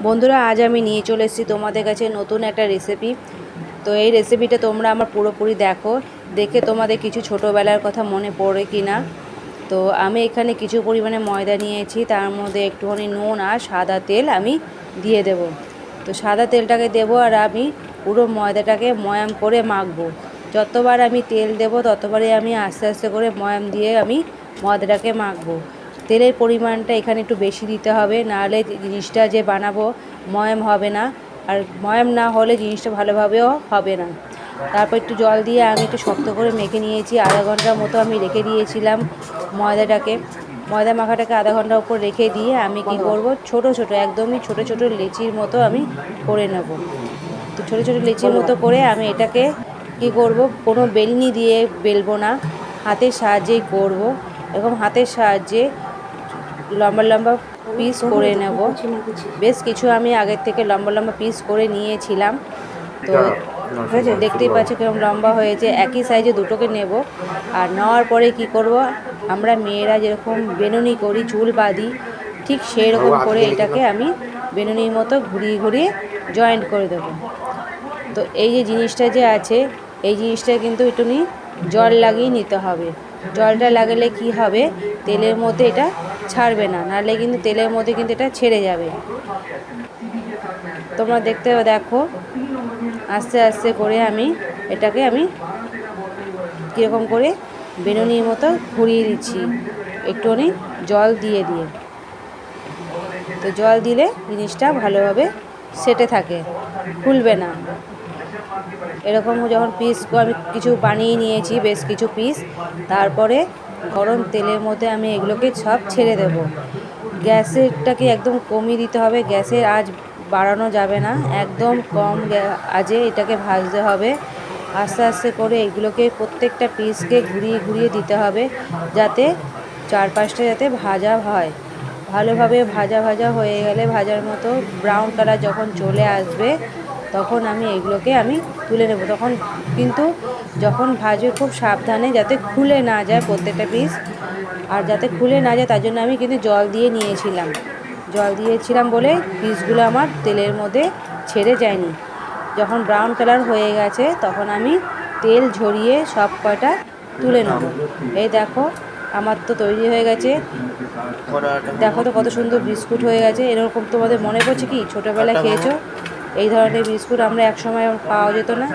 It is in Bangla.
বন্ধুরা, আজ আমি নিয়ে চলে এসেছি তোমাদের কাছে নতুন একটা রেসিপি। তো এই রেসিপিটা তোমরা আমার পুরোপুরি দেখো, দেখে তোমাদের কিছু ছোটোবেলার কথা মনে পড়ে কি না। তো আমি এখানে কিছু পরিমাণে ময়দা নিয়েছি, তার মধ্যে একটুখানি নুন আর সাদা তেল আমি দিয়ে দেব। তো সাদা তেলটাকে দেবো আর আমি পুরো ময়দাটাকে ময়াম করে মাখবো। যতবার আমি তেল দেব ততবারই আমি আস্তে আস্তে করে ময়াম দিয়ে আমি ময়দাটাকে মাখবো। তেলের পরিমাণটা এখানে একটু বেশি দিতে হবে, নাহলে জিনিসটা যে বানাবো ময়াম হবে না, আর ময়াম না হলে জিনিসটা ভালোভাবেও হবে না। তারপর একটু জল দিয়ে আমি একটু শক্ত করে মেখে নিয়েছি। আধা ঘন্টার মতো আমি রেখে দিয়েছিলাম ময়দা মাখাটাকে আধা ঘন্টার উপর রেখে দিয়ে আমি কি করব, ছোট ছোট একদমই ছোট ছোট লেচির মতো আমি করে নেব। তো ছোট ছোট লেচির মতো করে আমি এটাকে কি করব, কোনো বেলনি দিয়ে বেলবো না, হাতের সাহায্যেই করব। এরকম হাতের সাহায্যে লম্বা লম্বা পিস করে নেব। বেশ কিছু আমি আগের থেকে লম্বা লম্বা পিস করে নিয়েছিলাম। তো দেখতেই পাচ্ছি কেরকম লম্বা হয়েছে। একই সাইজে দুটোকে নেব, আর নেওয়ার পরে কি করব, আমরা মেয়েরা যেরকম বেনুনি করি, চুল বাঁধি, ঠিক সেই রকম করে এটাকে আমি বেনুনির মতো ঘুরিয়ে ঘুরিয়ে জয়েন্ট করে দেব। তো এই যে জিনিসটা যে আছে, এই জিনিসটা কিন্তু একটুখানি জল লাগিয়ে নিতে হবে। জলটা লাগালে কি হবে, তেলের মধ্যে এটা ছাড়বে না, নাহলে কিন্তু তেলের মধ্যে কিন্তু এটা ছেড়ে যাবে। তোমরা দেখো আস্তে আস্তে করে আমি এটাকে কীরকম করে বেনুনির মতো ঘুরিয়ে দিচ্ছি, একটুখানি জল দিয়ে দিয়ে। তো জল দিলে জিনিসটা ভালোভাবে সেটে থাকে, খুলবে না। এরকম যখন পিস আমি কিছু বানিয়ে নিয়েছি, বেশ কিছু পিস, তারপরে গরম তেলের মধ্যে আমি এগুলোকে সব ছেড়ে দেব। গ্যাসেরটাকে একদম কমিয়ে দিতে হবে, গ্যাসের আঁচ বাড়ানো যাবে না, একদম কম আঁচে এটাকে ভাজতে হবে। আস্তে আস্তে করে এগুলোকে প্রত্যেকটা পিসকে ঘুরিয়ে ঘুরিয়ে দিতে হবে, যাতে চারপাশটা যাতে ভাজা হয়। ভালোভাবে ভাজা ভাজা হয়ে গেলে, ভাজার মতো ব্রাউন কালার যখন চলে আসবে, তখন আমি এগুলোকে তুলে নেব। তখন কিন্তু যখন ভাজবে খুব সাবধানে, যাতে খুলে না যায় প্রত্যেকটা পিস। আর যাতে খুলে না যায় তার জন্য আমি কিন্তু জল দিয়েছিলাম বলে পিসগুলো আমার তেলের মধ্যে ছেড়ে যায়নি। যখন ব্রাউন কালার হয়ে গেছে তখন আমি তেল ঝরিয়ে সব কয়টা তুলে নেব। এই দেখো আমার তো তৈরি হয়ে গেছে। দেখো তো কত সুন্দর বিস্কুট হয়ে গেছে। এরকম তোমাদের মনে পড়ছে কি, ছোটোবেলায় খেয়েছো এই ধরনের বিস্কুট? আমরা একসময় পাওয়া যেত না।